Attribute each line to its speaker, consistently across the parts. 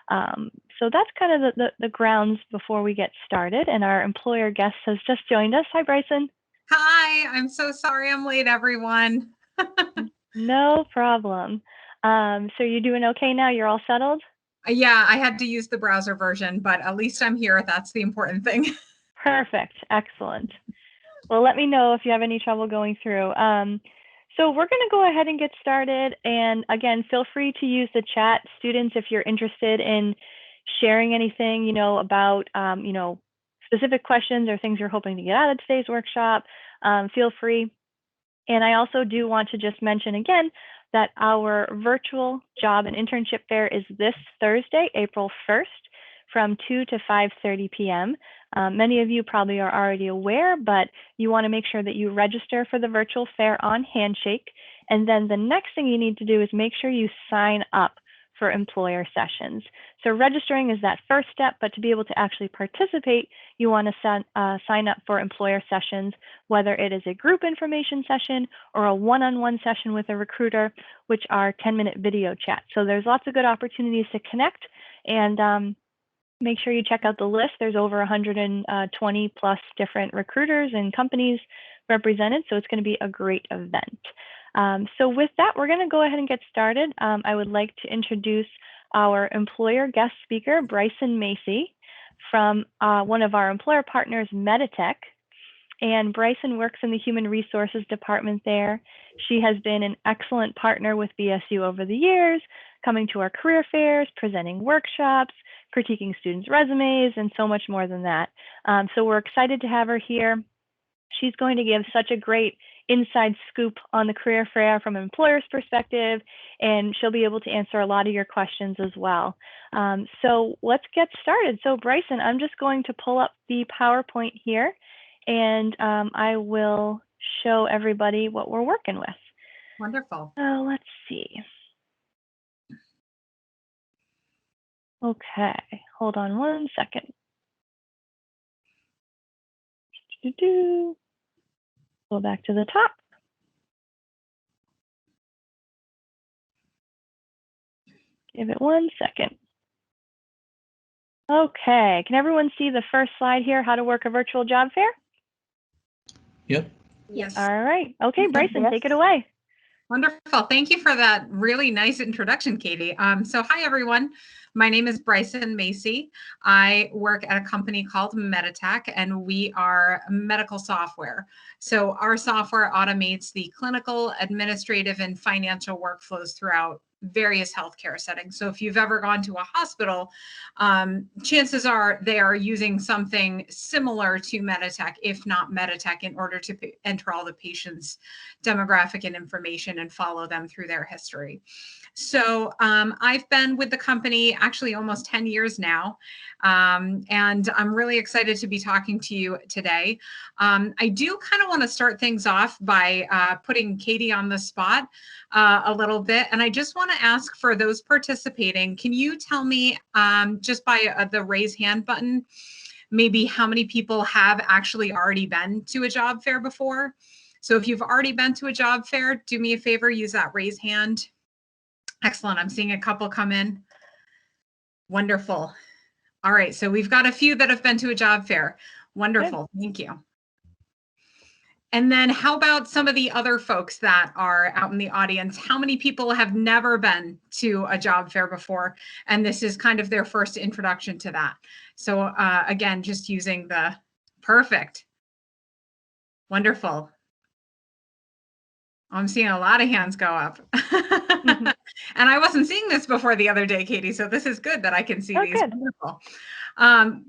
Speaker 1: So that's kind of the grounds before we get started. And our employer guest has just joined us. Hi, Bryson.
Speaker 2: Hi, I'm so sorry I'm late, everyone.
Speaker 1: No problem. So you're doing okay now? You're all settled?
Speaker 2: Yeah, I had to use the browser version, but at least I'm here. That's the important thing.
Speaker 1: Perfect. Excellent. Well, let me know if you have any trouble going through. So we're going to go ahead and get started. And again, feel free to use the chat, students, if you're interested in sharing anything, about, specific questions or things you're hoping to get out of today's workshop. Feel free. And I also do want to just mention again that our virtual job and internship fair is this Thursday, April 1st, from 2 to 5:30 p.m. Many of you probably are already aware, but you want to make sure that you register for the virtual fair on Handshake. And then the next thing you need to do is make sure you sign up for employer sessions. So registering is that first step, but to be able to actually participate, you want to sign up for employer sessions, whether it is a group information session or a one-on-one session with a recruiter, which are 10-minute video chats. So there's lots of good opportunities to connect, and make sure you check out the list. There's over 120 plus different recruiters and companies represented, so it's going to be a great event. So with that, we're going to go ahead and get started. I would like to introduce our employer guest speaker, Bryson Macey, from one of our employer partners, MEDITECH. And Bryson works in the Human Resources Department there. She has been an excellent partner with BSU over the years, coming to our career fairs, presenting workshops, critiquing students' resumes, and so much more than that. So we're excited to have her here. She's going to give such a great inside scoop on the career fair from an employer's perspective, and she'll be able to answer a lot of your questions as well. So let's get started. So Bryson, I'm just going to pull up the PowerPoint here, and I will show everybody what we're working with.
Speaker 2: Wonderful.
Speaker 1: Let's see. Okay, hold on one second. Go back to the top. Give it 1 second. Okay, can everyone see the first slide here, how to work a virtual job fair?
Speaker 3: Yep.
Speaker 2: Yes.
Speaker 1: All right. Okay, Bryson, take it away.
Speaker 2: Wonderful. Thank you for that really nice introduction, Katie. So hi, everyone. My name is Bryson Macey. I work at a company called MEDITECH, and we are medical software. So our software automates the clinical, administrative, and financial workflows throughout various healthcare settings. So if you've ever gone to a hospital, chances are they are using something similar to MEDITECH, if not MEDITECH, in order to enter all the patients' demographic and information and follow them through their history. So I've been with the company actually almost 10 years now, and I'm really excited to be talking to you today. I do kind of want to start things off by putting Katie on the spot a little bit, and I just want to ask for those participating, can you tell me just by the raise hand button, maybe how many people have actually already been to a job fair before? So if you've already been to a job fair, do me a favor, use that raise hand. Excellent. I'm seeing a couple come in. Wonderful. All right. So we've got a few that have been to a job fair. Wonderful. Good. Thank you. And then how about some of the other folks that are out in the audience? How many people have never been to a job fair before? And this is kind of their first introduction to that. So again, just using the perfect. Wonderful. I'm seeing a lot of hands go up. And I wasn't seeing this before the other day, Katie, so this is good that I can see these.
Speaker 1: Good.
Speaker 2: Wonderful.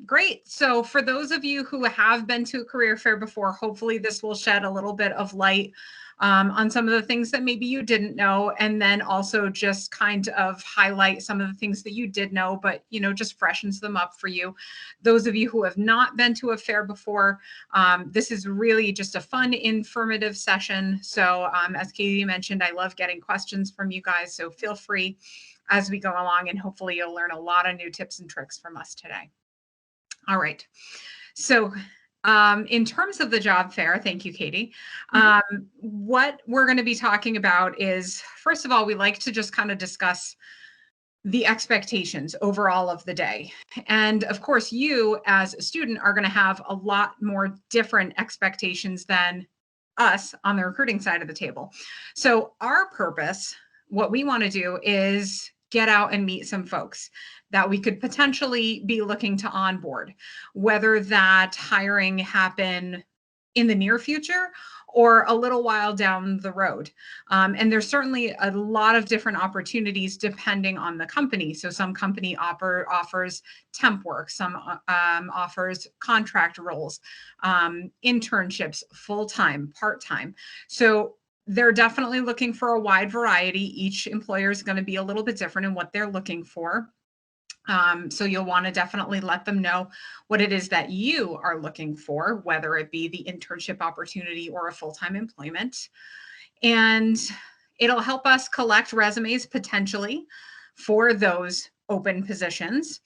Speaker 2: Great. So for those of you who have been to a career fair before, hopefully this will shed a little bit of light on some of the things that maybe you didn't know, and then also just kind of highlight some of the things that you did know, but just freshens them up for you. Those of you who have not been to a fair before, this is really just a fun, informative session. So as Katie mentioned, I love getting questions from you guys, so feel free as we go along, and hopefully you'll learn a lot of new tips and tricks from us today. All right. So in terms of the job fair, thank you, Katie. What we're going to be talking about is, first of all, we like to just kind of discuss the expectations overall of the day. And of course, you as a student are going to have a lot more different expectations than us on the recruiting side of the table. So our purpose, what we want to do is get out and meet some folks that we could potentially be looking to onboard, whether that hiring happen in the near future or a little while down the road. And there's certainly a lot of different opportunities depending on the company. So some company offers temp work, some offers contract roles, internships, full-time, part-time. So they're definitely looking for a wide variety. Each employer is going to be a little bit different in what they're looking for. So you'll want to definitely let them know what it is that you are looking for, whether it be the internship opportunity or a full-time employment. And it'll help us collect resumes potentially for those open positions.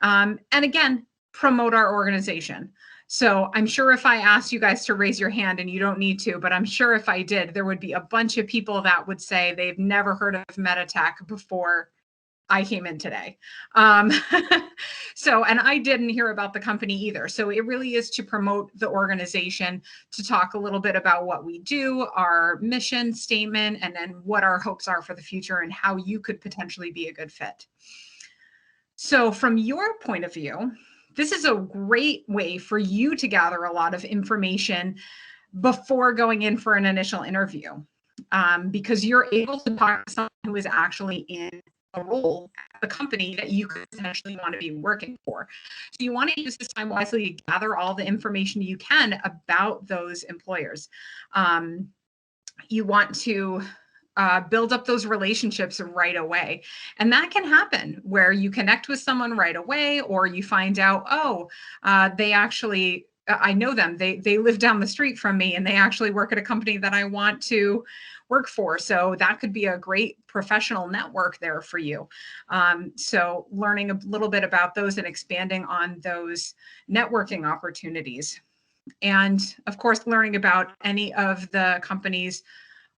Speaker 2: And again, promote our organization. So I'm sure if I asked you guys to raise your hand, and you don't need to, but I'm sure if I did, there would be a bunch of people that would say they've never heard of MEDITECH before I came in today. And I didn't hear about the company either. So it really is to promote the organization, to talk a little bit about what we do, our mission statement, and then what our hopes are for the future and how you could potentially be a good fit. So from your point of view, this is a great way for you to gather a lot of information before going in for an initial interview, because you're able to talk to someone who is actually in a role at the company that you could potentially want to be working for. So you want to use this time wisely to gather all the information you can about those employers. You want to build up those relationships right away. And that can happen where you connect with someone right away, or you find out, they actually, I know them, they live down the street from me, and they actually work at a company that I want to work for. So that could be a great professional network there for you. So learning a little bit about those and expanding on those networking opportunities. And of course, learning about any of the company's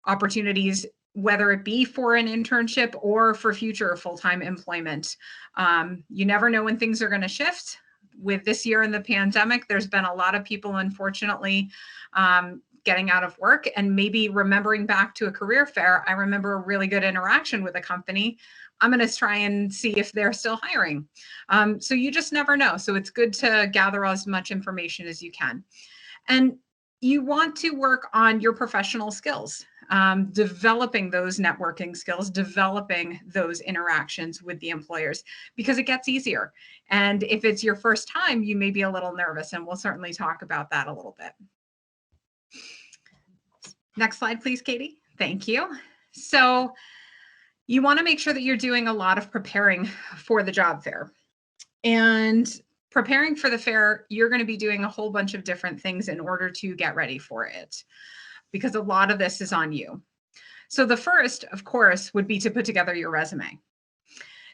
Speaker 2: opportunities, whether it be for an internship or for future full-time employment. You never know when things are going to shift. With this year in the pandemic, there's been a lot of people, unfortunately, getting out of work, and maybe remembering back to a career fair. I remember a really good interaction with a company. I'm going to try and see if they're still hiring. So you just never know. So it's good to gather as much information as you can. And you want to work on your professional skills, developing those networking skills, developing those interactions with the employers, because it gets easier. And if it's your first time, you may be a little nervous, and we'll certainly talk about that a little bit. Next slide, please, Katie. Thank you. So you want to make sure that you're doing a lot of preparing for the job fair. And preparing for the fair, you're going to be doing a whole bunch of different things in order to get ready for it, because a lot of this is on you. So the first, of course, would be to put together your resume.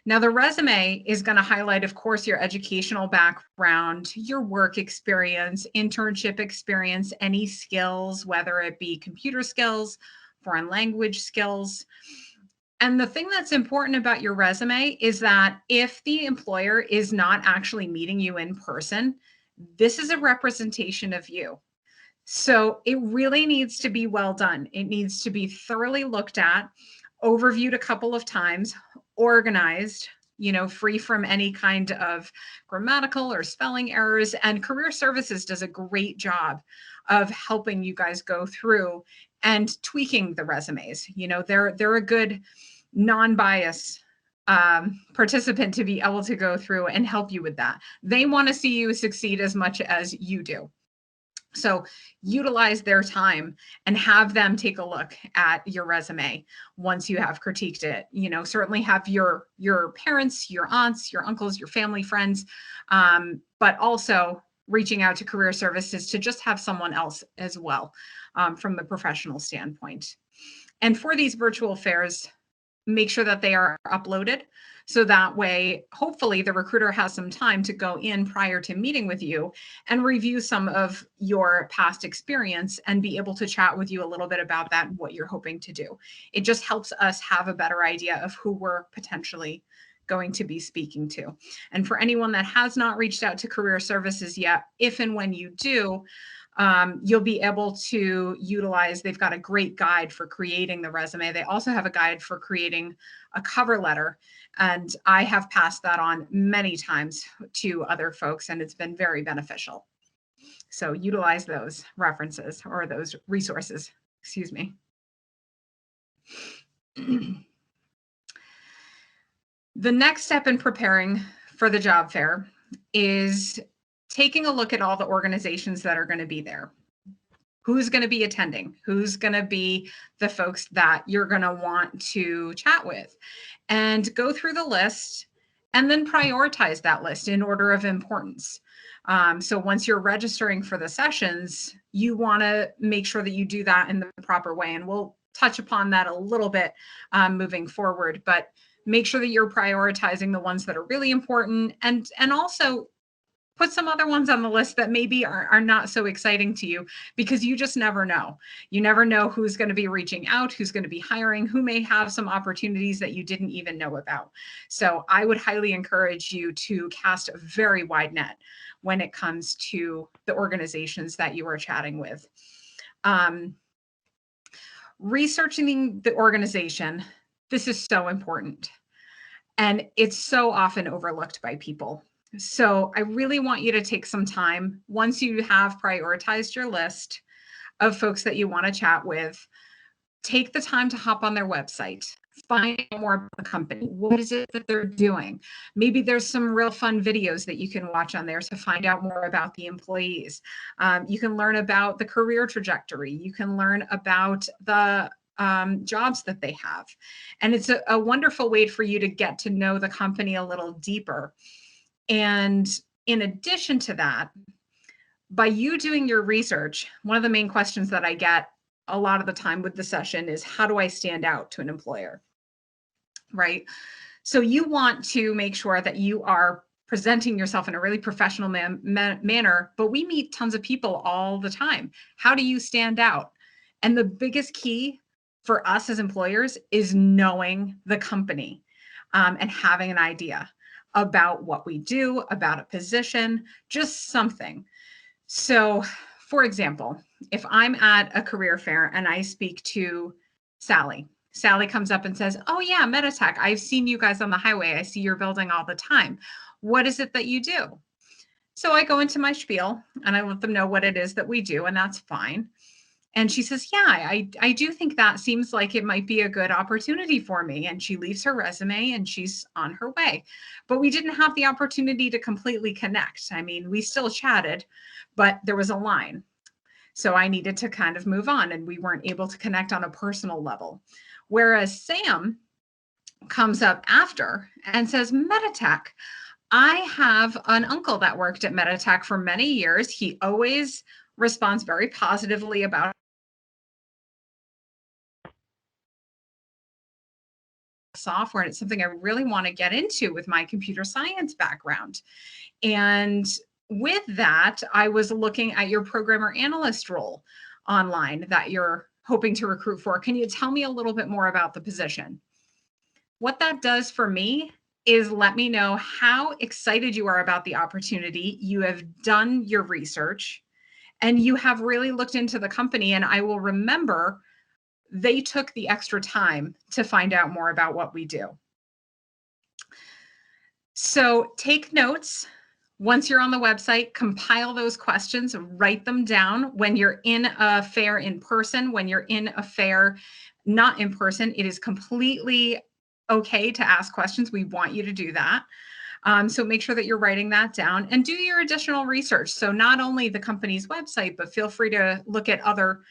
Speaker 2: Now, the resume is going to highlight, of course, your educational background, your work experience, internship experience, any skills, whether it be computer skills, foreign language skills. And the thing that's important about your resume is that if the employer is not actually meeting you in person, this is a representation of you. So it really needs to be well done. It needs to be thoroughly looked at, overviewed a couple of times, organized, free from any kind of grammatical or spelling errors. And Career Services does a great job of helping you guys go through and tweaking the resumes. They're a good non-bias participant to be able to go through and help you with that. They want to see you succeed as much as you do. So utilize their time and have them take a look at your resume once you have critiqued it. Certainly have your parents, your aunts, your uncles, your family, friends, but also reaching out to Career Services to just have someone else as well from the professional standpoint. And for these virtual fairs, make sure that they are uploaded. So that way, hopefully the recruiter has some time to go in prior to meeting with you and review some of your past experience and be able to chat with you a little bit about that and what you're hoping to do. It just helps us have a better idea of who we're potentially going to be speaking to. And for anyone that has not reached out to career services yet, if and when you do, you'll be able to utilize, they've got a great guide for creating the resume. They also have a guide for creating a cover letter. And I have passed that on many times to other folks, and it's been very beneficial. So utilize those references or those resources, excuse me. The next step in preparing for the job fair is taking a look at all the organizations that are going to be there. Who's going to be attending? Who's going to be the folks that you're going to want to chat with? And go through the list and then prioritize that list in order of importance. So once you're registering for the sessions, you want to make sure that you do that in the proper way. And we'll touch upon that a little bit moving forward, but make sure that you're prioritizing the ones that are really important, and also put some other ones on the list that maybe are not so exciting to you, because you just never know. You never know who's going to be reaching out, who's going to be hiring, who may have some opportunities that you didn't even know about. So I would highly encourage you to cast a very wide net when it comes to the organizations that you are chatting with. Researching the organization, this is so important, and it's so often overlooked by people. So I really want you to take some time, once you have prioritized your list of folks that you want to chat with, take the time to hop on their website, find out more about the company. What is it that they're doing? Maybe there's some real fun videos that you can watch on there to find out more about the employees. You can learn about the career trajectory. You can learn about the jobs that they have. And it's a wonderful way for you to get to know the company a little deeper. And in addition to that, by you doing your research, one of the main questions that I get a lot of the time with the session is, how do I stand out to an employer? Right? So you want to make sure that you are presenting yourself in a really professional manner, but we meet tons of people all the time. How do you stand out? And the biggest key for us as employers is knowing the company and having an idea about what we do, about a position, just something. So, for example, if I'm at a career fair and I speak to Sally, Sally comes up and says, "Oh yeah, MEDITECH, I've seen you guys on the highway. I see your building all the time. What is it that you do?" So I go into my spiel and I let them know what it is that we do, and that's fine. And she says, "Yeah, I do think that seems like it might be a good opportunity for me." And she leaves her resume and she's on her way. But we didn't have the opportunity to completely connect. I mean, we still chatted, but there was a line. So I needed to kind of move on, and we weren't able to connect on a personal level. Whereas Sam comes up after and says, "MEDITECH, I have an uncle that worked at MEDITECH for many years. He always responds very positively about software, and it's something I really want to get into with my computer science background. And with that, I was looking at your programmer analyst role online that you're hoping to recruit for. Can you tell me a little bit more about the position?" What that does for me is let me know how excited you are about the opportunity. You have done your research and you have really looked into the company, and I will remember they took the extra time to find out more about what we do. So take notes. Once you're on the website, compile those questions, write them down. When you're in a fair in person, when you're in a fair not in person, it is completely okay to ask questions. We want you to do that. So make sure that you're writing that down and do your additional research. So not only the company's website, but feel free to look at other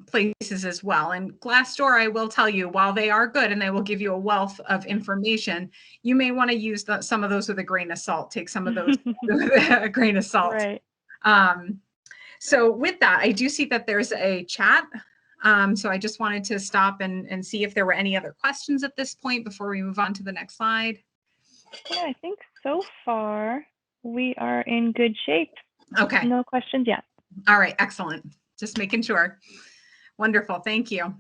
Speaker 2: places as well. And Glassdoor, I will tell you, while they are good and they will give you a wealth of information, you may want to use some of those with a grain of salt. Take some of those with a grain of salt.
Speaker 1: Right.
Speaker 2: So with that, I do see that there's a chat. So I just wanted to stop and see if there were any other questions at this point before we move on to the next slide.
Speaker 1: Yeah, I think so far we are in good shape.
Speaker 2: Okay.
Speaker 1: No questions yet.
Speaker 2: All right. Excellent. Just making sure. Wonderful. Thank you.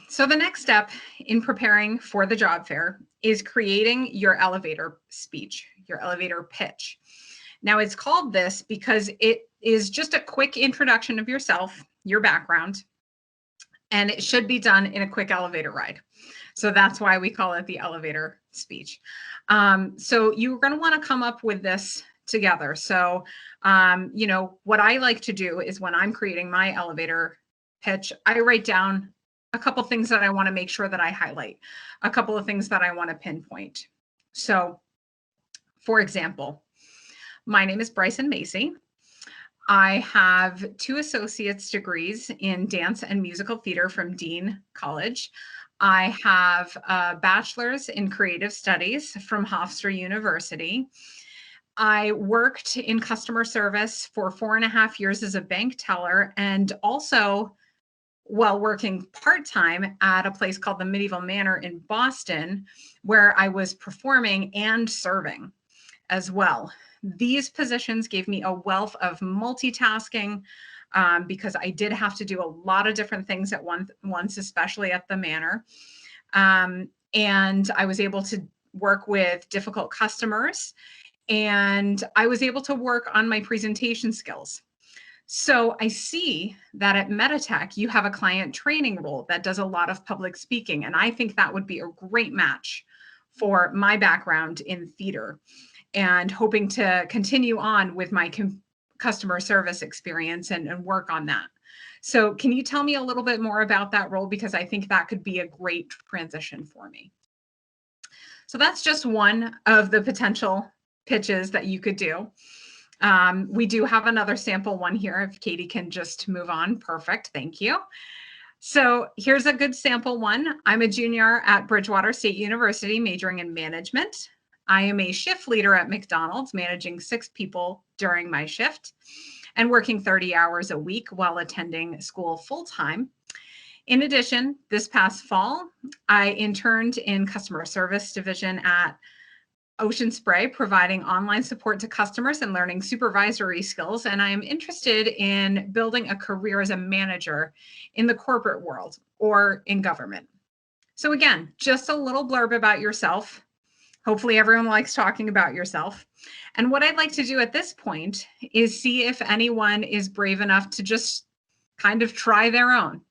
Speaker 2: So the next step in preparing for the job fair is creating your elevator speech, your elevator pitch. Now it's called this because it is just a quick introduction of yourself, your background, and it should be done in a quick elevator ride. So that's why we call it the elevator speech. So you're going to want to come up with this together. So, what I like to do is when I'm creating my elevator pitch, I write down a couple things that I want to make sure that I highlight, a couple of things that I want to pinpoint. So, for example, my name is Bryson Macey. I have 2 associate's degrees in dance and musical theater from Dean College. I have a bachelor's in creative studies from Hofstra University. I worked in customer service for 4.5 years as a bank teller, and also while working part-time at a place called the Medieval Manor in Boston, where I was performing and serving as well. These positions gave me a wealth of multitasking because I did have to do a lot of different things at once, especially at the Manor. And I was able to work with difficult customers, and I was able to work on my presentation skills. So I see that at MEDITECH, you have a client training role that does a lot of public speaking. And I think that would be a great match for my background in theater, and hoping to continue on with my customer service experience and work on that. So can you tell me a little bit more about that role? Because I think that could be a great transition for me. So that's just one of the potential pitches that you could do. We do have another sample one here. If Katie can just move on. Perfect. Thank you. So here's a good sample one. I'm a junior at Bridgewater State University, majoring in management. I am a shift leader at McDonald's, managing 6 people during my shift and working 30 hours a week while attending school full-time. In addition, this past fall, I interned in customer service division at Ocean Spray, providing online support to customers and learning supervisory skills. And I am interested in building a career as a manager in the corporate world or in government. So again, just a little blurb about yourself. Hopefully everyone likes talking about yourself. And what I'd like to do at this point is see if anyone is brave enough to just kind of try their own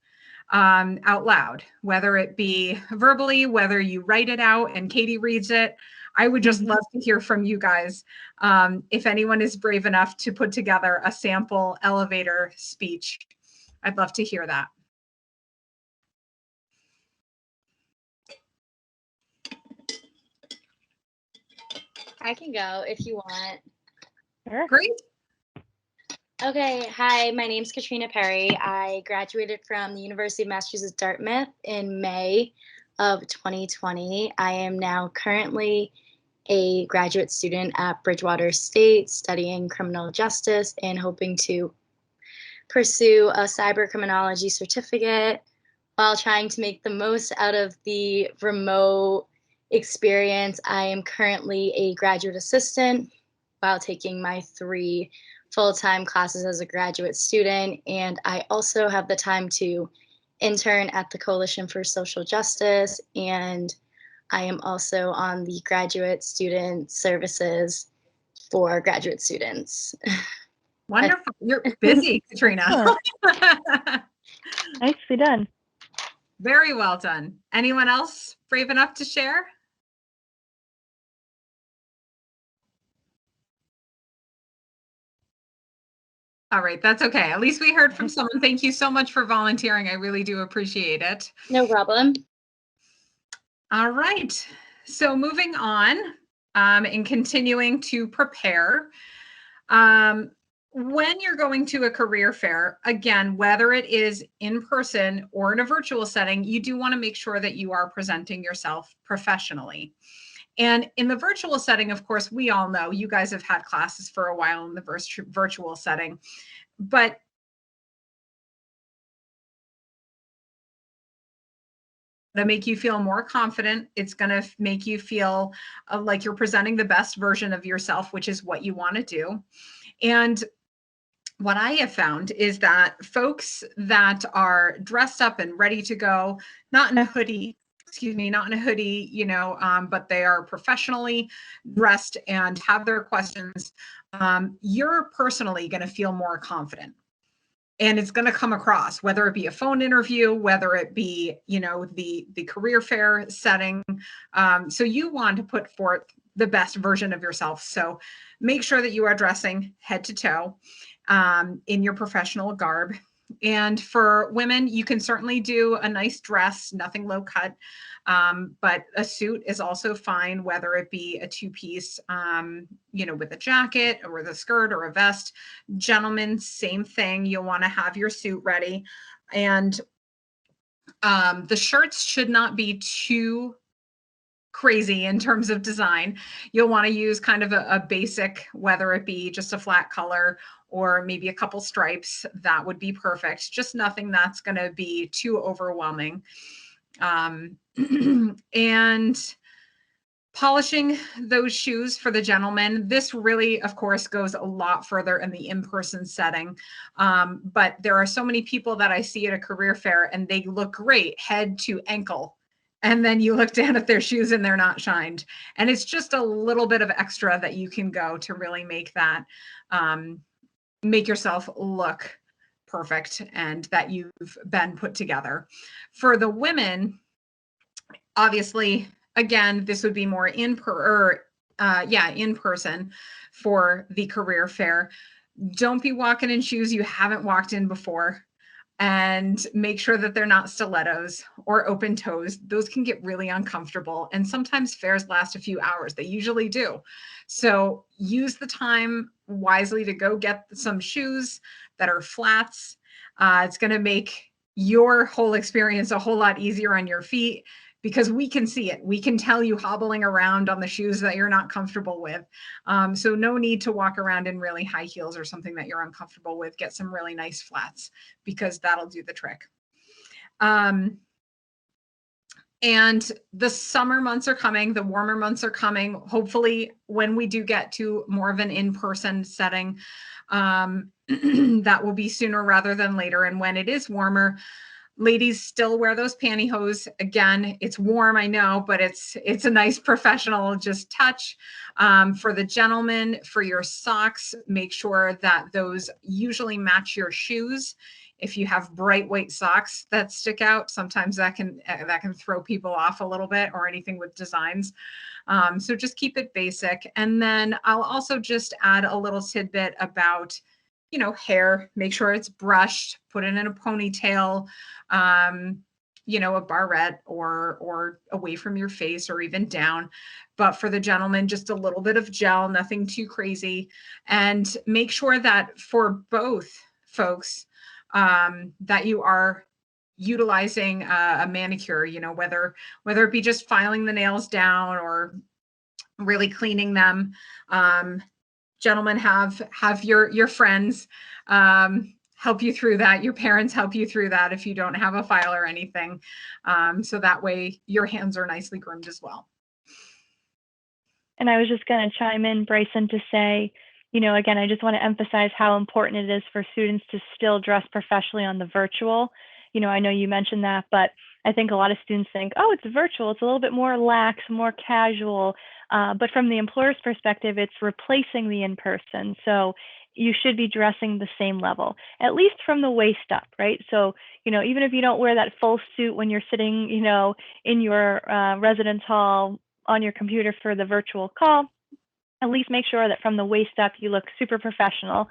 Speaker 2: out loud, whether it be verbally, whether you write it out and Katie reads it. I would just love to hear from you guys if anyone is brave enough to put together a sample elevator speech. I'd love to hear that.
Speaker 4: I can go if you want.
Speaker 1: Sure.
Speaker 2: Great.
Speaker 4: Okay, hi, my name's Katrina Perry. I graduated from the University of Massachusetts Dartmouth in May of 2020. I am now currently a graduate student at Bridgewater State studying criminal justice and hoping to pursue a cyber criminology certificate while trying to make the most out of the remote experience. I am currently a graduate assistant while taking my 3 full-time classes as a graduate student, and I also have the time to intern at the Coalition for Social Justice, and I am also on the graduate student services for graduate students.
Speaker 2: Wonderful. You're busy, Katrina.
Speaker 1: Nicely done.
Speaker 2: Very well done. Anyone else brave enough to share? All right, that's okay. At least we heard from someone. Thank you so much for volunteering. I really do appreciate it.
Speaker 4: No problem.
Speaker 2: All right. So moving on and continuing to prepare. When you're going to a career fair, again, whether it is in person or in a virtual setting, you do want to make sure that you are presenting yourself professionally. And in the virtual setting, of course, we all know you guys have had classes for a while in the virtual setting, but to make you feel more confident. It's going to make you feel like you're presenting the best version of yourself, which is what you want to do. And what I have found is that folks that are dressed up and ready to go, not in a hoodie, excuse me, not in a hoodie, but they are professionally dressed and have their questions, you're personally going to feel more confident. And it's going to come across, whether it be a phone interview, whether it be, the career fair setting. So you want to put forth the best version of yourself. So make sure that you are dressing head to toe in your professional garb. And for women, you can certainly do a nice dress, nothing low cut. But a suit is also fine, whether it be a two-piece, with a jacket or with a skirt or a vest. Gentlemen, same thing. You'll want to have your suit ready. And the shirts should not be too crazy in terms of design. You'll want to use kind of a basic, whether it be just a flat color or maybe a couple stripes. That would be perfect. Just nothing that's going to be too overwhelming. And polishing those shoes for the gentleman. This really, of course, goes a lot further in the in-person setting. But there are so many people that I see at a career fair and they look great head to ankle. And then you look down at their shoes and they're not shined. And it's just a little bit of extra that you can go to really make that, make yourself look perfect and that you've been put together. For the women, obviously, again, this would be more in person for the career fair. Don't be walking in shoes you haven't walked in before, and make sure that they're not stilettos or open toes. Those can get really uncomfortable. And sometimes fairs last a few hours. They usually do. So use the time wisely to go get some shoes that are flats. It's going to make your whole experience a whole lot easier on your feet, because we can see it. We can tell you hobbling around on the shoes that you're not comfortable with. So no need to walk around in really high heels or something that you're uncomfortable with. Get some really nice flats, because that'll do the trick. And the summer months are coming, the warmer months are coming. Hopefully, when we do get to more of an in-person setting, that will be sooner rather than later. And when it is warmer, ladies still wear those pantyhose. Again, it's warm, I know, but it's a nice professional just touch. For the gentlemen, for your socks, make sure that those usually match your shoes. If you have bright white socks that stick out, sometimes that can throw people off a little bit, or anything with designs. So just keep it basic. And then I'll also just add a little tidbit about, hair. Make sure it's brushed, put it in a ponytail, a barrette or away from your face, or even down. But for the gentleman, just a little bit of gel, nothing too crazy. And make sure that for both folks, that you are utilizing a manicure, whether it be just filing the nails down or really cleaning them. Gentlemen, have your friends help you through that. Your parents help you through that if you don't have a file or anything. So that way your hands are nicely groomed as well.
Speaker 1: And I was just going to chime in, Bryson, to say, again, I just want to emphasize how important it is for students to still dress professionally on the virtual. I know you mentioned that, but I think a lot of students think, oh, it's virtual, it's a little bit more lax, more casual. But from the employer's perspective, it's replacing the in-person. So you should be dressing the same level, at least from the waist up, right? So, even if you don't wear that full suit when you're sitting, in your residence hall on your computer for the virtual call, at least make sure that from the waist up, you look super professional,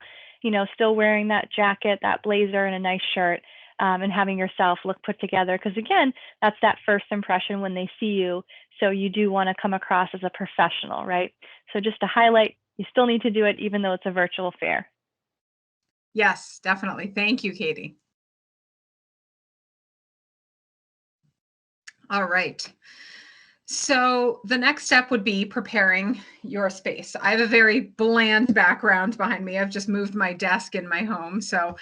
Speaker 1: still wearing that jacket, that blazer, and a nice shirt. And having yourself look put together, because again, that's that first impression when they see you. So you do want to come across as a professional, right? So just to highlight, you still need to do it even though it's a virtual fair.
Speaker 2: Yes, definitely. Thank you, Katie. All right. So the next step would be preparing your space. I have a very bland background behind me. I've just moved my desk in my home. So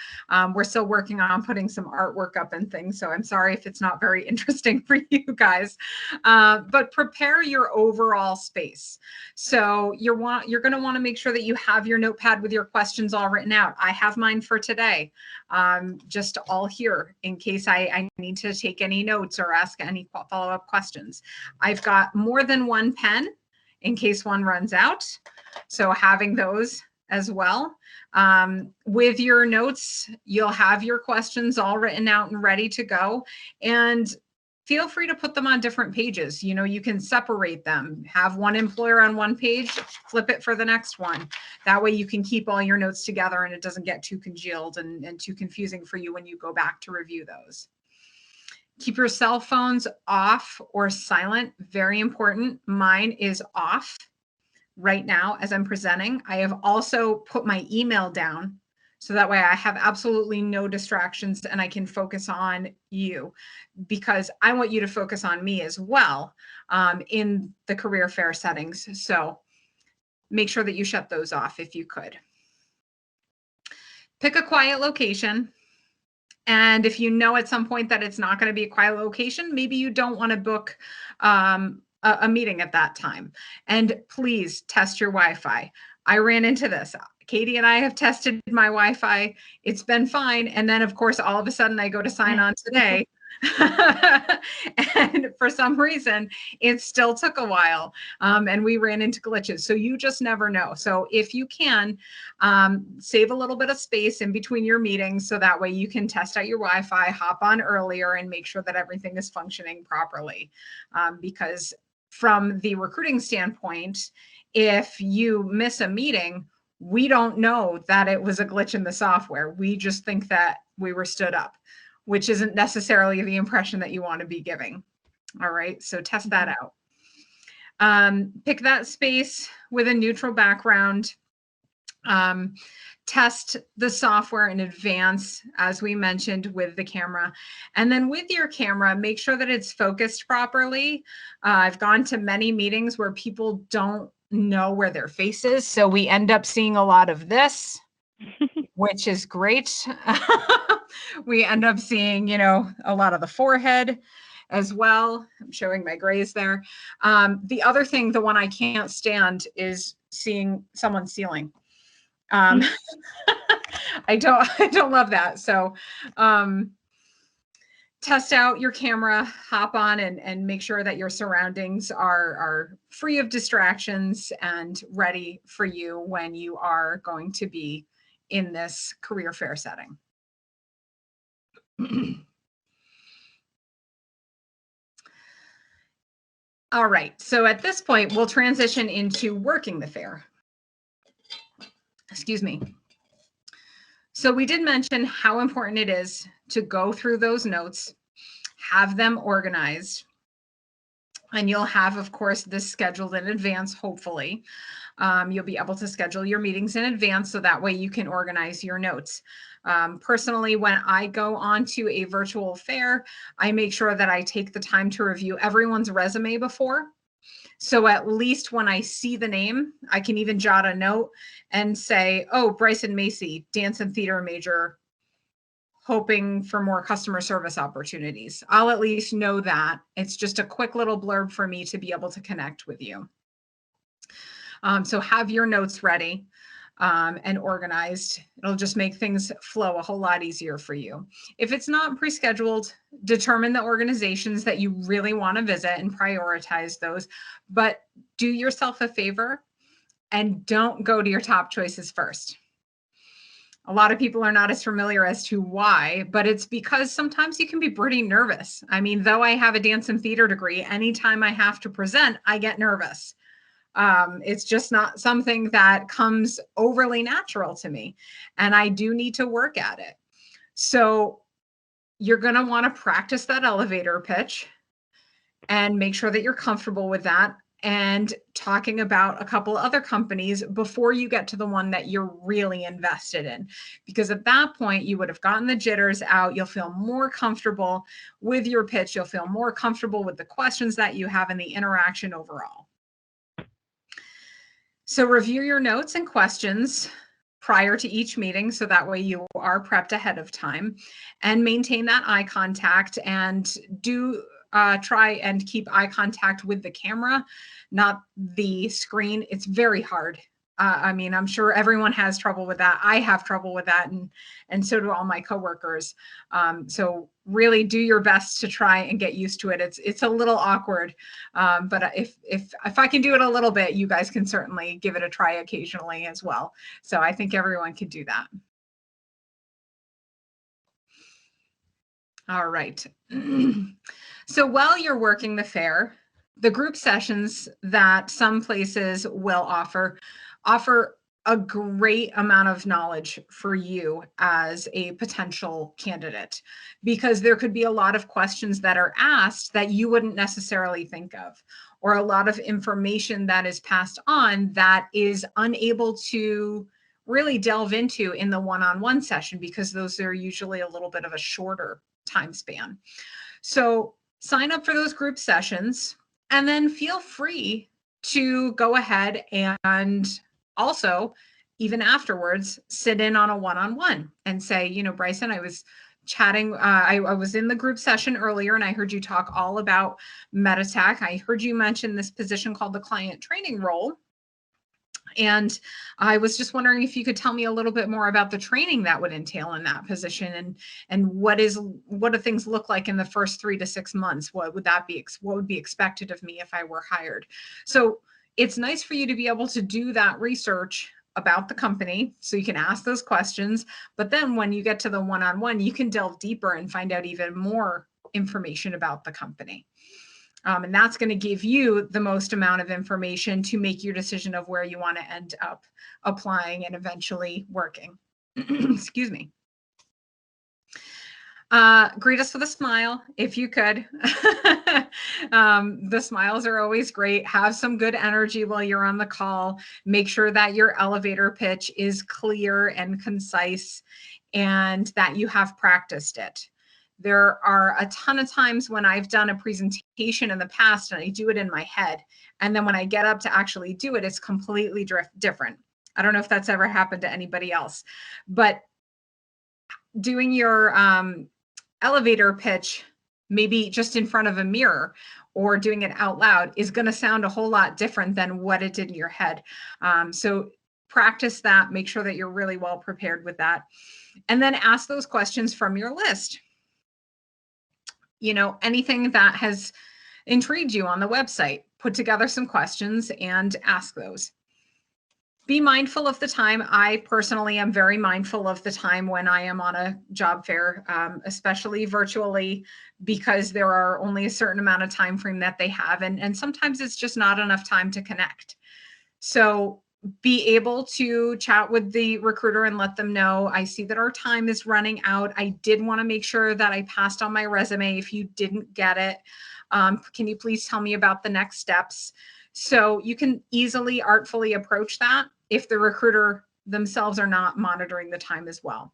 Speaker 2: we're still working on putting some artwork up and things. So I'm sorry if it's not very interesting for you guys, but prepare your overall space. So you're going to want to make sure that you have your notepad with your questions all written out. I have mine for today, just all here in case I need to take any notes or ask any follow-up questions. I've got more than one pen in case one runs out. So having those as well. With your notes, you'll have your questions all written out and ready to go. And feel free to put them on different pages. You know, you can separate them, have one employer on one page, flip it for the next one. That way you can keep all your notes together and it doesn't get too congealed and too confusing for you when you go back to review those. Keep your cell phones off or silent, very important. Mine is off right now as I'm presenting. I have also put my email down so that way I have absolutely no distractions and I can focus on you because I want you to focus on me as well in the career fair settings. So make sure that you shut those off if you could. Pick a quiet location. And if you know at some point that it's not going to be a quiet location, maybe you don't want to book a meeting at that time. And please test your Wi-Fi. I ran into this. Katie and I have tested my Wi-Fi. It's been fine. And then, of course, all of a sudden I go to sign on today. And for some reason, it still took a while. And we ran into glitches. So you just never know. So if you can, save a little bit of space in between your meetings so that way you can test out your Wi-Fi, hop on earlier and make sure that everything is functioning properly. Because from the recruiting standpoint, if you miss a meeting, we don't know that it was a glitch in the software. We just think that we were stood up, which isn't necessarily the impression that you want to be giving. All right, so test that out. Pick that space with a neutral background. Test the software in advance, as we mentioned, with the camera. And then with your camera, make sure that it's focused properly. I've gone to many meetings where people don't know where their face is, so we end up seeing a lot of this, which is great. We end up seeing, you know, a lot of the forehead as well. I'm showing my grays there. The other thing, the one I can't stand, is seeing someone's ceiling. I don't love that. So test out your camera, hop on and make sure that your surroundings are free of distractions and ready for you when you are going to be in this career fair setting. All right, so at this point, we'll transition into working the fair. Excuse me. So we did mention how important it is to go through those notes, have them organized, and you'll have, of course, this scheduled in advance, hopefully. You'll be able to schedule your meetings in advance so that way you can organize your notes. Personally, when I go onto a virtual fair, I make sure that I take the time to review everyone's resume before. So at least when I see the name, I can even jot a note and say, oh, Bryson Macey, dance and theater major, hoping for more customer service opportunities. I'll at least know that. It's just a quick little blurb for me to be able to connect with you. So have your notes ready and organized. It'll just make things flow a whole lot easier for you. If it's not pre-scheduled, determine the organizations that you really want to visit and prioritize those. But do yourself a favor and don't go to your top choices first. A lot of people are not as familiar as to why, but it's because sometimes you can be pretty nervous. I mean, though I have a dance and theater degree, anytime I have to present, I get nervous. It's just not something that comes overly natural to me, and I do need to work at it. So you're going to want to practice that elevator pitch and make sure that you're comfortable with that. and talking about a couple other companies before you get to the one that you're really invested in. Because at that point, you would have gotten the jitters out. You'll feel more comfortable with your pitch. You'll feel more comfortable with the questions that you have and the interaction overall. So review your notes and questions prior to each meeting, so that way you are prepped ahead of time, and maintain that eye contact, and do try and keep eye contact with the camera, not the screen. It's very hard. I mean, I'm sure everyone has trouble with that. I have trouble with that, and so do all my coworkers. So really do your best to try and get used to it. It's a little awkward, but if I can do it a little bit, you guys can certainly give it a try occasionally as well. So I think everyone can do that. All right. So while you're working the fair, the group sessions that some places will offer a great amount of knowledge for you as a potential candidate, because there could be a lot of questions that are asked that you wouldn't necessarily think of, or a lot of information that is passed on that is unable to really delve into in the one-on-one session, because those are usually a little bit of a shorter time span. So sign up for those group sessions, and then feel free to go ahead and also, even afterwards, sit in on a one-on-one and say, you know, Bryson, I was chatting, I was in the group session earlier and I heard you talk all about MEDITECH. I heard you mention this position called the client training role. And I was just wondering if you could tell me a little bit more about the training that would entail in that position, and what do things look like in the first 3 to 6 months? What would be expected of me if I were hired? So it's nice for you to be able to do that research about the company, so you can ask those questions. But then when you get to the one-on-one, you can delve deeper and find out even more information about the company. And that's going to give you the most amount of information to make your decision of where you want to end up applying and eventually working. Excuse me. Greet us with a smile if you could. The smiles are always great. Have some good energy while you're on the call. Make sure that your elevator pitch is clear and concise, and that you have practiced it. There are a ton of times when I've done a presentation in the past and I do it in my head, and then when I get up to actually do it, it's completely different. I don't know if that's ever happened to anybody else, but doing your elevator pitch, maybe just in front of a mirror or doing it out loud, is going to sound a whole lot different than what it did in your head. So practice that, make sure that you're really well prepared with that. And then ask those questions from your list. You know, anything that has intrigued you on the website, put together some questions and ask those. Be mindful of the time. I personally am very mindful of the time when I am on a job fair, especially virtually, because there are only a certain amount of time frame that they have. And sometimes it's just not enough time to connect. So be able to chat with the recruiter and let them know, I see that our time is running out. I did want to make sure that I passed on my resume. If you didn't get it, can you please tell me about the next steps? So you can easily, artfully approach that if the recruiter themselves are not monitoring the time as well.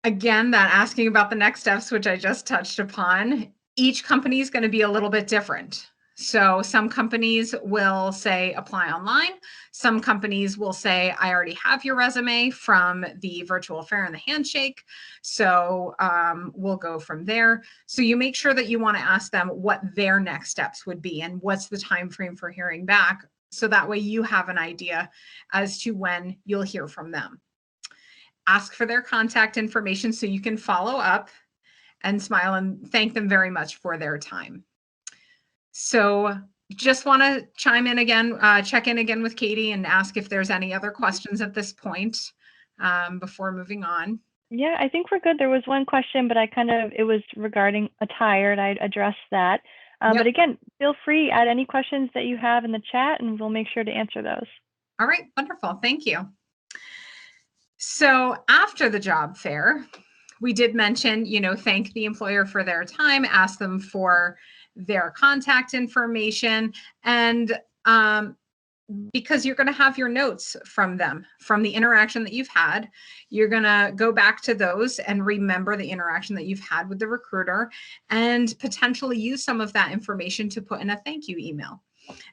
Speaker 2: Again, that asking about the next steps, which I just touched upon, each company is going to be a little bit different. So some companies will say apply online. Some companies will say, I already have your resume from the virtual fair and the handshake. So we'll go from there. So you make sure that you want to ask them what their next steps would be and what's the time frame for hearing back. So that way you have an idea as to when you'll hear from them. Ask for their contact information so you can follow up and smile and thank them very much for their time. So just want to chime in again, check in again with Katie and ask if there's any other questions at this point before moving on.
Speaker 1: Yeah, I think we're good. There was one question, but it was regarding attire, and I addressed that. Yep. But again, feel free, add any questions that you have in the chat and we'll make sure to answer those.
Speaker 2: All right, wonderful. Thank you. So after the job fair, we did mention, thank the employer for their time, ask them for their contact information, and because you're going to have your notes from them, from the interaction that you've had. You're going to go back to those and remember the interaction that you've had with the recruiter, and potentially use some of that information to put in a thank you email.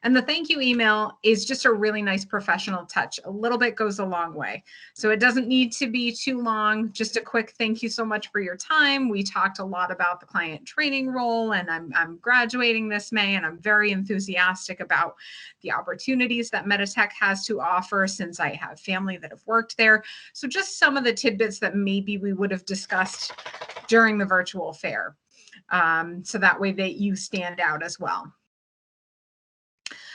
Speaker 2: And the thank you email is just a really nice professional touch. A little bit goes a long way. So it doesn't need to be too long. Just a quick thank you so much for your time. We talked a lot about the client training role, and I'm graduating this May, and I'm very enthusiastic about the opportunities that MEDITECH has to offer, since I have family that have worked there. So just some of the tidbits that maybe we would have discussed during the virtual fair. So that way that you stand out as well.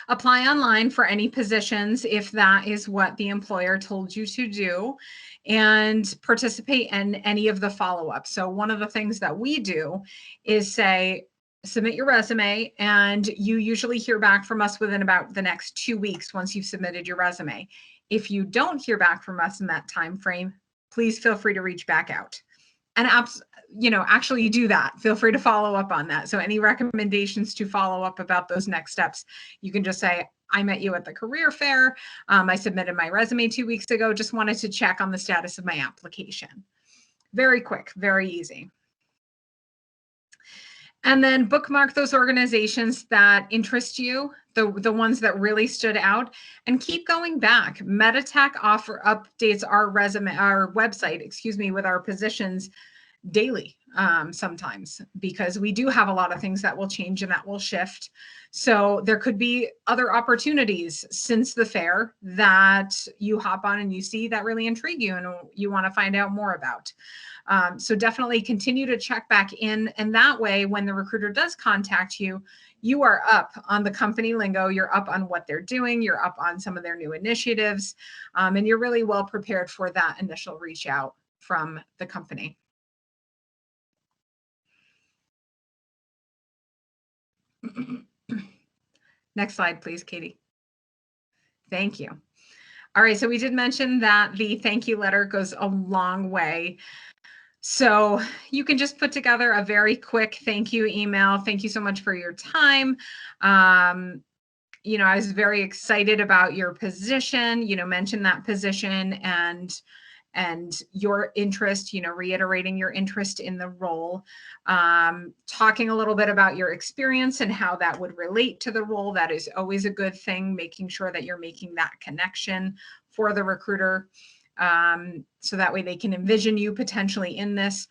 Speaker 2: Apply online for any positions if that is what the employer told you to do, and participate in any of the follow-up. So one of the things that we do is say, submit your resume, and you usually hear back from us within about the next 2 weeks once you've submitted your resume. If you don't hear back from us in that time frame, please feel free to reach back out. And actually do that. Feel free to follow up on that. So any recommendations to follow up about those next steps, you can just say, I met you at the career fair. I submitted my resume 2 weeks ago. Just wanted to check on the status of my application. Very quick, very easy. And then bookmark those organizations that interest you, the ones that really stood out, and keep going back. MEDITECH updates our website, with our positions daily sometimes, because we do have a lot of things that will change and that will shift. So there could be other opportunities since the fair that you hop on and you see that really intrigue you and you want to find out more about. So definitely continue to check back in. And that way, when the recruiter does contact you, you are up on the company lingo, you're up on what they're doing, you're up on some of their new initiatives, and you're really well prepared for that initial reach out from the company. Next slide, please, Katie. Thank you. All right, so we did mention that the thank you letter goes a long way. So you can just put together a very quick thank you email. Thank you so much for your time. I was very excited about your position, mention that position and your interest, reiterating your interest in the role, talking a little bit about your experience and how that would relate to the role. That is always a good thing, making sure that you're making that connection for the recruiter, so that way they can envision you potentially in this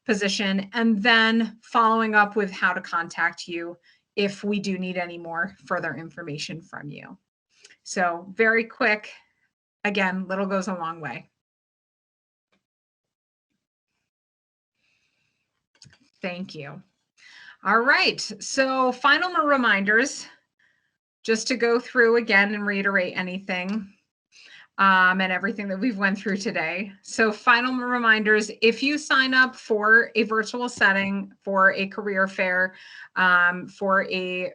Speaker 2: position, and then following up with how to contact you if we do need any more further information from you. So very quick, again, little goes a long way. Thank you. All right, so final reminders, just to go through again and reiterate anything and everything that we've went through today. So final reminders, if you sign up for a virtual setting, for a career fair, for a,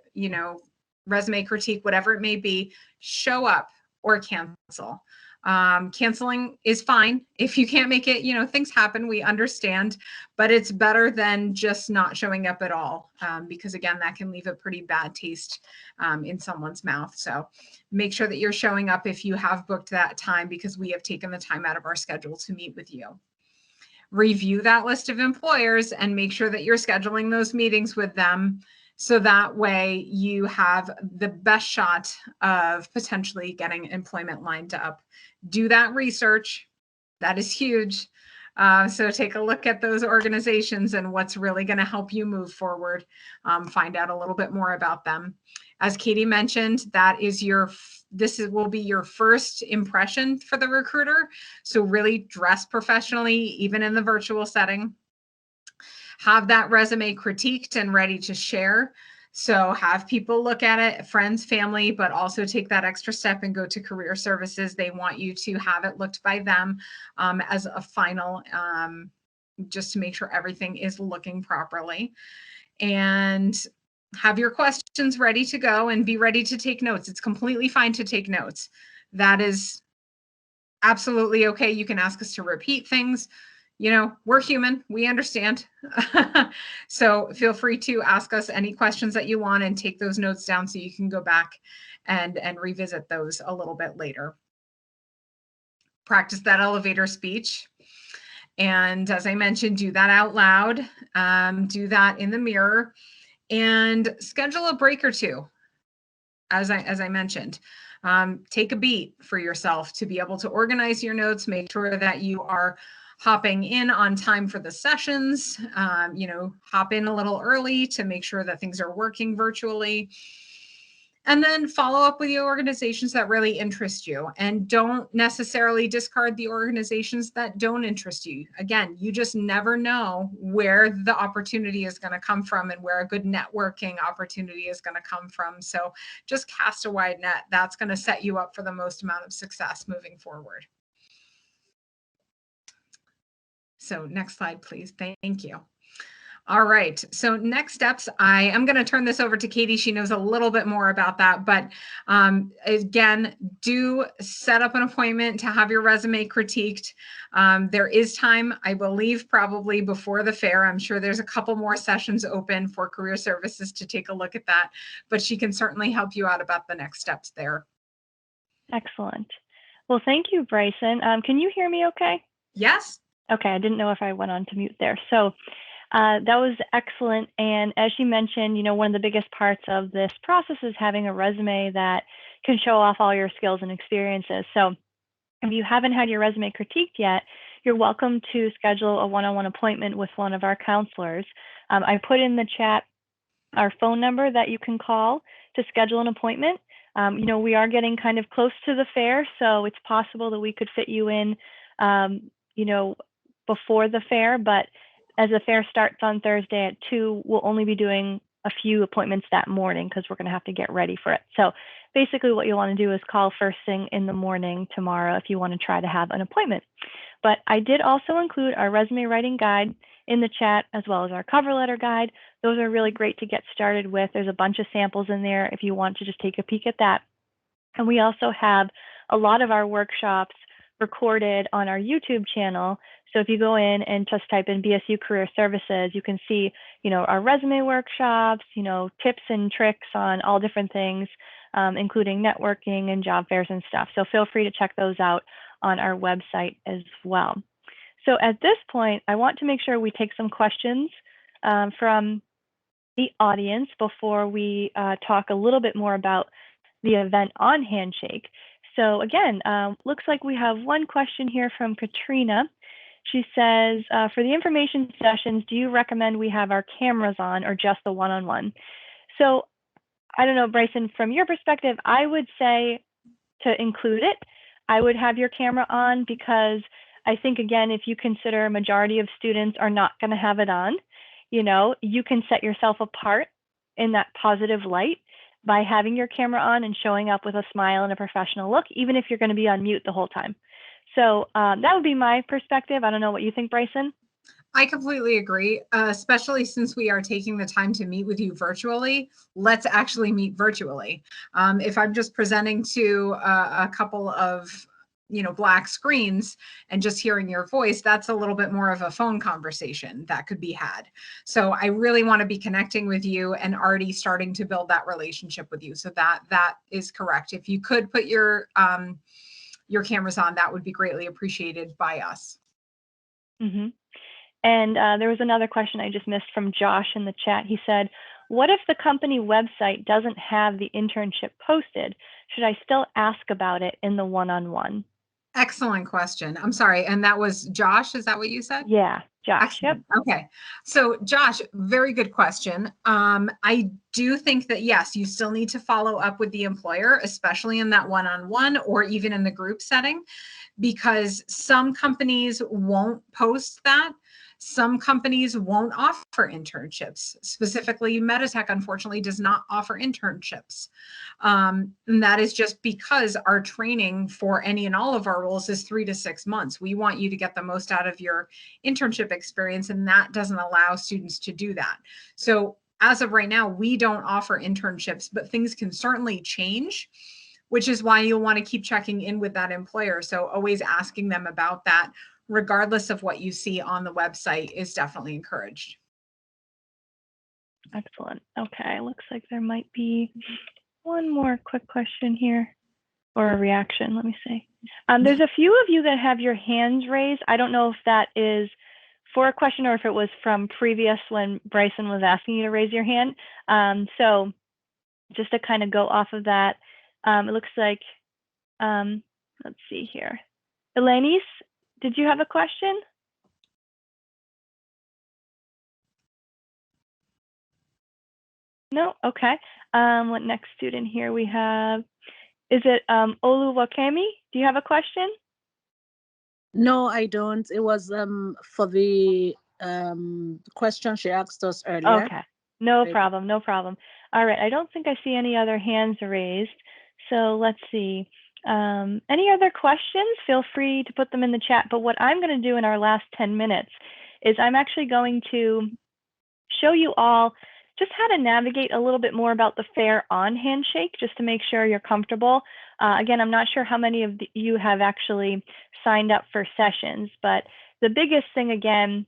Speaker 2: resume critique, whatever it may be, show up or cancel. Canceling is fine. If you can't make it, things happen, we understand, but it's better than just not showing up at all, because again, that can leave a pretty bad taste in someone's mouth. So make sure that you're showing up if you have booked that time, because we have taken the time out of our schedule to meet with you. Review that list of employers and make sure that you're scheduling those meetings with them, so that way you have the best shot of potentially getting employment lined up. Do that research. That is huge. So take a look at those organizations and what's really going to help you move forward. Find out a little bit more about them. As Katie mentioned, this will be your first impression for the recruiter. So really dress professionally, even in the virtual setting. Have that resume critiqued and ready to share. So have people look at it, friends, family, but also take that extra step and go to career services. They want you to have it looked by them as a final, just to make sure everything is looking properly. And have your questions ready to go and be ready to take notes. It's completely fine to take notes. That is absolutely okay. You can ask us to repeat things. you know, we're human, we understand. So feel free to ask us any questions that you want and take those notes down so you can go back and revisit those a little bit later. Practice that elevator speech. And as I mentioned, do that out loud, do that in the mirror, and schedule a break or two. As I mentioned, take a beat for yourself to be able to organize your notes, make sure that you are hopping in on time for the sessions, you know, hop in a little early to make sure that things are working virtually. And then follow up with the organizations that really interest you, and don't necessarily discard the organizations that don't interest you. Again, you just never know where the opportunity is going to come from and where a good networking opportunity is going to come from. So just cast a wide net. That's going to set you up for the most amount of success moving forward. So next slide, please. Thank you. All right, so next steps, I am going to turn this over to Katie. She knows a little bit more about that, but again, do set up an appointment to have your resume critiqued. There is time, I believe, probably before the fair. I'm sure there's a couple more sessions open for career services to take a look at that, but she can certainly help you out about the next steps there.
Speaker 1: Excellent. Well, thank you, Bryson. Can you hear me okay?
Speaker 2: Yes.
Speaker 1: Okay, I didn't know if I went on to mute there. So that was excellent. And as you mentioned, you know, one of the biggest parts of this process is having a resume that can show off all your skills and experiences. So if you haven't had your resume critiqued yet, you're welcome to schedule a one-on-one appointment with one of our counselors. I put in the chat our phone number that you can call to schedule an appointment. You know, we are getting kind of close to the fair, so it's possible that we could fit you in, you know, before the fair, but as the fair starts on Thursday at 2, we'll only be doing a few appointments that morning because we're going to have to get ready for it. So basically what you'll want to do is call first thing in the morning tomorrow if you want to try to have an appointment. But I did also include our resume writing guide in the chat, as well as our cover letter guide. Those are really great to get started with. There's a bunch of samples in there if you want to just take a peek at that. And we also have a lot of our workshops recorded on our YouTube channel. So if you go in and just type in BSU Career Services, you can see, you know, our resume workshops, you know, tips and tricks on all different things, including networking and job fairs and stuff. So feel free to check those out on our website as well. So at this point, I want to make sure we take some questions from the audience before we talk a little bit more about the event on Handshake. So again, looks like we have one question here from Katrina. She says, for the information sessions, do you recommend we have our cameras on or just the one-on-one? So I don't know, Bryson, from your perspective, I would say to include it. I would have your camera on because I think, again, if you consider a majority of students are not going to have it on, you know, you can set yourself apart in that positive light by having your camera on and showing up with a smile and a professional look, even if you're going to be on mute the whole time. So that would be my perspective. I don't know what you think, Bryson.
Speaker 2: I completely agree, especially since we are taking the time to meet with you virtually. Let's actually meet virtually. If I'm just presenting to a couple of, you know, black screens and just hearing your voice, that's a little bit more of a phone conversation that could be had. So I really want to be connecting with you and already starting to build that relationship with you. So that is correct. If you could put your cameras on, that would be greatly appreciated by us.
Speaker 1: Mm-hmm. And there was another question I just missed from Josh in the chat. He said, what if the company website doesn't have the internship posted? Should I still ask about it in the one-on-one?
Speaker 2: Excellent question. I'm sorry. And that was Josh. Is that what you said?
Speaker 1: Yeah, Josh.
Speaker 2: Excellent.
Speaker 1: Yep.
Speaker 2: Okay. So Josh, very good question. I do think that, yes, you still need to follow up with the employer, especially in that one-on-one or even in the group setting, because some companies won't post that. Some companies won't offer internships. Specifically, MEDITECH, unfortunately, does not offer internships. And that is just because our training for any and all of our roles is 3 to 6 months. We want you to get the most out of your internship experience, and that doesn't allow students to do that. So as of right now, we don't offer internships, but things can certainly change, which is why you'll want to keep checking in with that employer. So always asking them about that regardless of what you see on the website, is definitely encouraged.
Speaker 1: Excellent. Okay, looks like there might be one more quick question here, or a reaction, let me see. There's a few of you that have your hands raised. I don't know if that is for a question or if it was from previous when Bryson was asking you to raise your hand. So just to kind of go off of that, it looks like, let's see here. Elenice, did you have a question? No? Okay. What next student here we have? Is it Oluwakemi? Do you have a question?
Speaker 5: No, I don't. It was for the question she asked us earlier.
Speaker 1: Okay. No problem. No problem. All right. I don't think I see any other hands raised. So let's see. Any other questions? Feel free to put them in the chat. But what I'm going to do in our last 10 minutes is I'm actually going to show you all just how to navigate a little bit more about the FAIR on Handshake, just to make sure you're comfortable. Again, I'm not sure how many of you have actually signed up for sessions, but the biggest thing, again,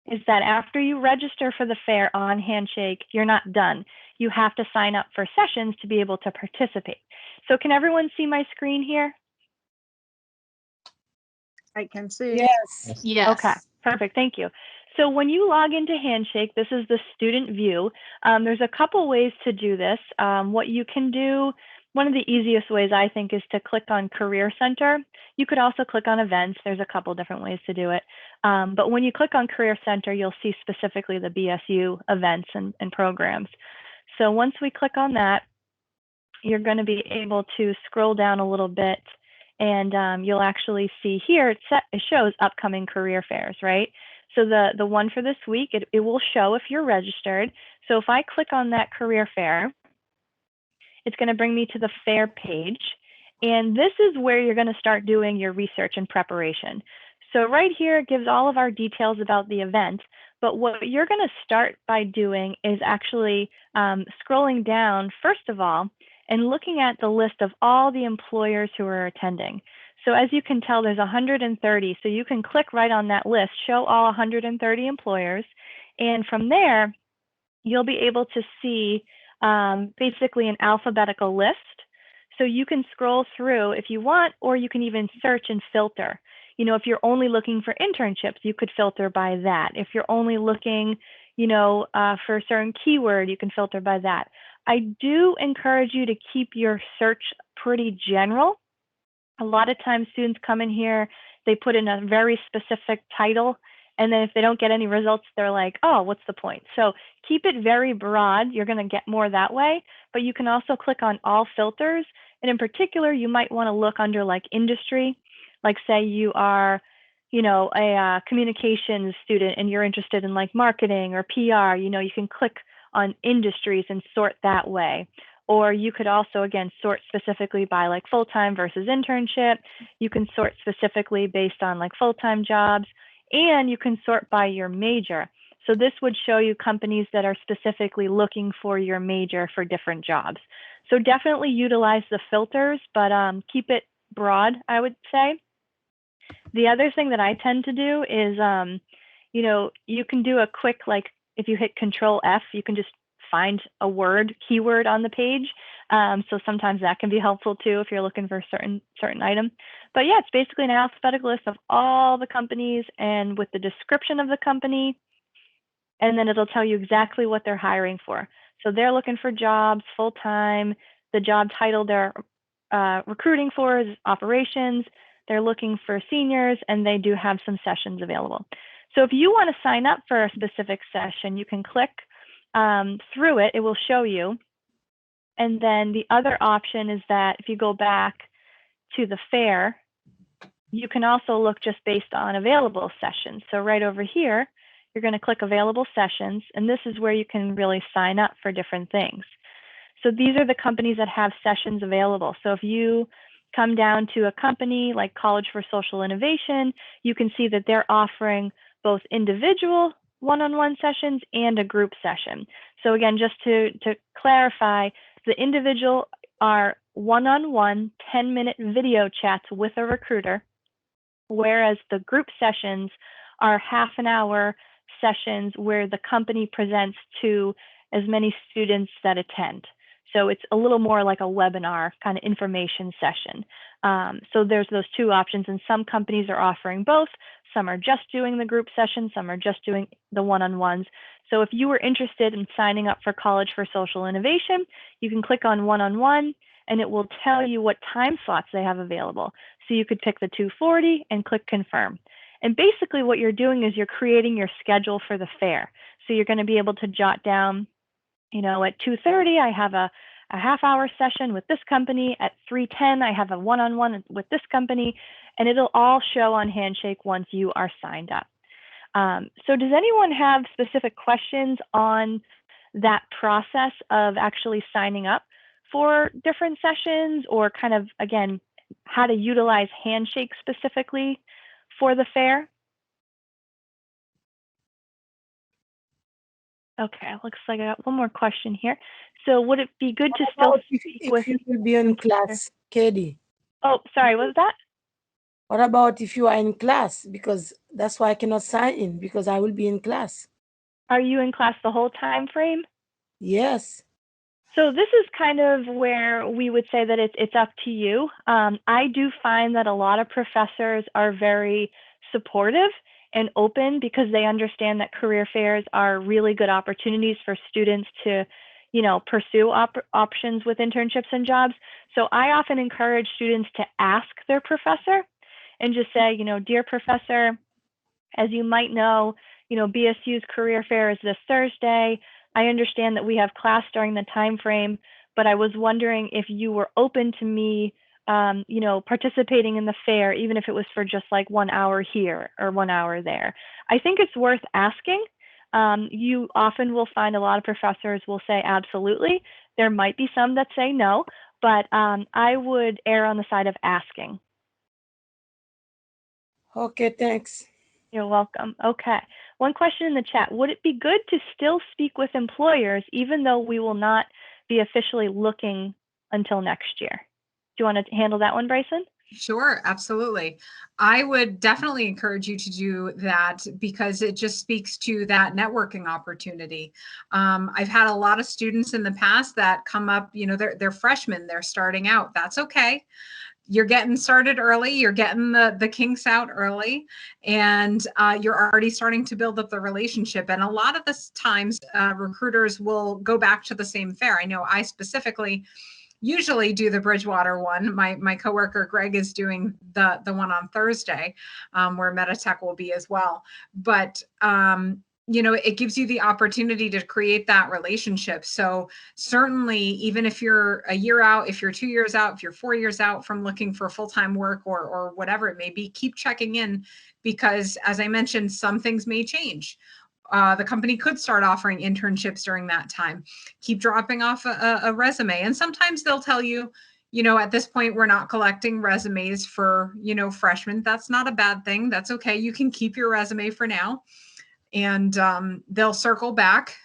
Speaker 1: is that after you register for the FAIR on Handshake, you're not done. You have to sign up for sessions to be able to participate. So can everyone see my screen here?
Speaker 5: I can see.
Speaker 4: Yes. Yes.
Speaker 1: Okay, perfect. Thank you. So when you log into Handshake, this is the student view. There's a couple ways to do this. What you can do, one of the easiest ways I think is to click on Career Center. You could also click on Events. There's a couple different ways to do it. But when you click on Career Center, you'll see specifically the BSU events and programs. So once we click on that, you're going to be able to scroll down a little bit, and you'll actually see here it shows upcoming career fairs, right? So the one for this week, it will show if you're registered. So if I click on that career fair, it's going to bring me to the fair page. And this is where you're going to start doing your research and preparation. So right here, it gives all of our details about the event. But what you're going to start by doing is actually scrolling down, first of all, and looking at the list of all the employers who are attending. So as you can tell, there's 130. So you can click right on that list, show all 130 employers. And from there, you'll be able to see basically an alphabetical list. So you can scroll through if you want, or you can even search and filter. You know, if you're only looking for internships, you could filter by that. If you're only looking, you know, for a certain keyword, you can filter by that. I do encourage you to keep your search pretty general. A lot of times students come in here, they put in a very specific title, and then if they don't get any results, they're like, oh, what's the point? So keep it very broad. You're going to get more that way, but you can also click on all filters. And in particular, you might want to look under like industry, like say you are, you know, a communications student and you're interested in like marketing or PR, you know, you can click on industries and sort that way. Or you could also, again, sort specifically by like full-time versus internship. You can sort specifically based on like full-time jobs, and you can sort by your major. So this would show you companies that are specifically looking for your major for different jobs. So definitely utilize the filters, but keep it broad, I would say. The other thing that I tend to do is, you know, you can do a quick, like if you hit Control F, you can just find a word, keyword on the page. So sometimes that can be helpful too if you're looking for a certain item. But yeah, it's basically an alphabetical list of all the companies and with the description of the company. And then it'll tell you exactly what they're hiring for. So they're looking for jobs full-time. The job title they're recruiting for is operations. They're looking for seniors, and they do have some sessions available. So if you want to sign up for a specific session, you can click through it. It will show you. And then the other option is that if you go back to the fair, you can also look just based on available sessions. So right over here, you're going to click available sessions, and this is where you can really sign up for different things. So these are the companies that have sessions available. So if you come down to a company like College for Social Innovation, you can see that they're offering both individual one-on-one sessions and a group session. So again, just to clarify, the individual are one-on-one 10-minute video chats with a recruiter. whereas the group sessions are half an hour sessions where the company presents to as many students that attend. So it's a little more like a webinar kind of information session. So there's those two options, and some companies are offering both. Some are just doing the group session, some are just doing the one-on-ones. So if you were interested in signing up for College for Social Innovation, you can click on one-on-one and it will tell you what time slots they have available. So you could pick the 2:40 and click confirm. And basically what you're doing is you're creating your schedule for the fair. So you're going to be able to jot down, you know, at 2:30, I have a half-hour session with this company. At 3:10, I have a one-on-one with this company, and it'll all show on Handshake once you are signed up. So does anyone have specific questions on that process of actually signing up for different sessions, or kind of, again, how to utilize Handshake specifically for the fair? Okay, looks like I got one more question here. So would it be good to still speak with?
Speaker 6: If you will be in class, Katie?
Speaker 1: Oh, sorry, what was that?
Speaker 6: What about if you are in class? Because that's why I cannot sign in, because I will be in class.
Speaker 1: Are you in class the whole time frame?
Speaker 6: Yes.
Speaker 1: So this is kind of where we would say that it's up to you. I do find that a lot of professors are very supportive and open because they understand that career fairs are really good opportunities for students to, you know, pursue options with internships and jobs. So I often encourage students to ask their professor and just say, you know, dear professor, as you might know, BSU's career fair is this Thursday. I understand that we have class during the time frame, but I was wondering if you were open to me, participating in the fair, even if it was for just like 1 hour here or 1 hour there. I think it's worth asking. You often will find a lot of professors will say absolutely. There might be some that say no, but I would err on the side of asking.
Speaker 6: Okay, thanks.
Speaker 1: You're welcome. Okay. One question in the chat. Would it be good to still speak with employers even though we will not be officially looking until next year? Do you want to handle that one, Bryson?
Speaker 2: Sure, absolutely. I would definitely encourage you to do that because it just speaks to that networking opportunity. I've had a lot of students in the past that come up, they're freshmen, they're starting out. That's okay. You're getting started early, you're getting the kinks out early, and you're already starting to build up the relationship. And a lot of the times recruiters will go back to the same fair. I know I specifically usually do the Bridgewater one. My coworker Greg is doing the one on Thursday, where MEDITECH will be as well. But it gives you the opportunity to create that relationship. So certainly, even if you're a year out, if you're 2 years out, if you're 4 years out from looking for full-time work or whatever it may be, keep checking in because, as I mentioned, some things may change. The company could start offering internships during that time. Keep dropping off a resume. And sometimes they'll tell you, at this point, we're not collecting resumes for, freshmen. That's not a bad thing. That's okay. You can keep your resume for now. And they'll circle back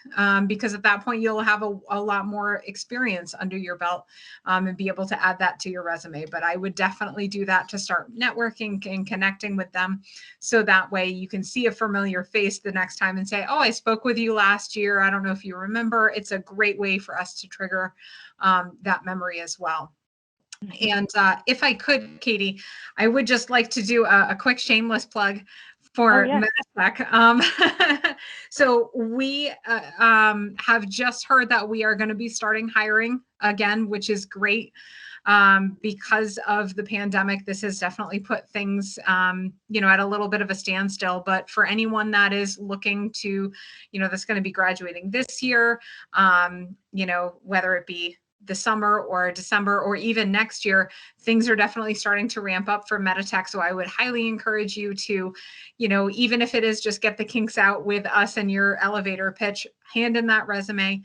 Speaker 2: because at that point, you'll have a lot more experience under your belt and be able to add that to your resume. But I would definitely do that to start networking and connecting with them. So that way you can see a familiar face the next time and say, oh, I spoke with you last year. I don't know if you remember. It's a great way for us to trigger that memory as well. And if I could, Katie, I would just like to do a quick shameless plug for MEDITECH. So we have just heard that we are going to be starting hiring again, which is great. Because of the pandemic, this has definitely put things, at a little bit of a standstill. But for anyone that is looking to, that's going to be graduating this year, whether it be the summer or December or even next year, things are definitely starting to ramp up for MEDITECH. So I would highly encourage you to, even if it is just get the kinks out with us and your elevator pitch, hand in that resume.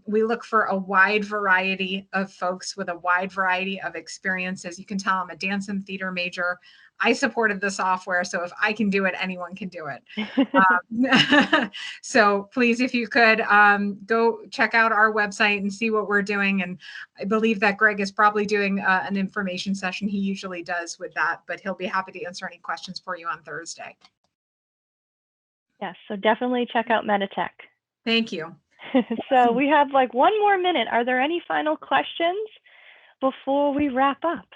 Speaker 2: We look for a wide variety of folks with a wide variety of experiences. You can tell I'm a dance and theater major. I supported the software, so if I can do it, anyone can do it. So please, if you could go check out our website and see what we're doing. And I believe that Greg is probably doing an information session. He usually does with that, but he'll be happy to answer any questions for you on Thursday.
Speaker 1: Yes, so definitely check out MEDITECH.
Speaker 2: Thank you.
Speaker 1: So we have like 1 more minute. Are there any final questions before we wrap up?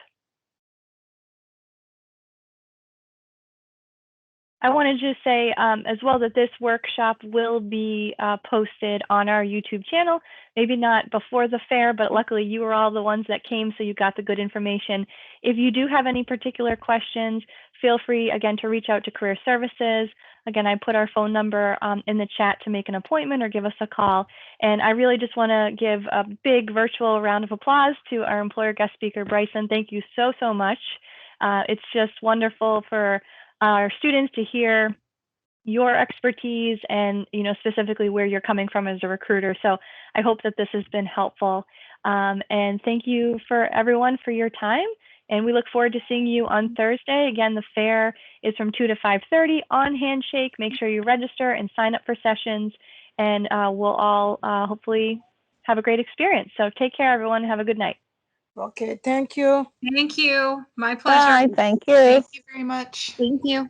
Speaker 1: I wanted to say as well that this workshop will be posted on our YouTube channel, maybe not before the fair, but luckily you were all the ones that came, so you got the good information. If you do have any particular questions, feel free, again, to reach out to Career Services. Again, I put our phone number in the chat to make an appointment or give us a call. And I really just want to give a big virtual round of applause to our employer guest speaker, Bryson. Thank you so, so much. It's just wonderful for our students to hear your expertise and, you know, specifically where you're coming from as a recruiter. So I hope that this has been helpful. And thank you for everyone for your time. And we look forward to seeing you on Thursday. Again, the fair is from 2 to 5:30 on Handshake. Make sure you register and sign up for sessions, and we'll all hopefully have a great experience. So take care, everyone. Have a good night.
Speaker 6: Okay, thank you.
Speaker 2: Thank you. My pleasure.
Speaker 7: Bye. Thank you.
Speaker 8: Thank you very much.
Speaker 7: Thank you.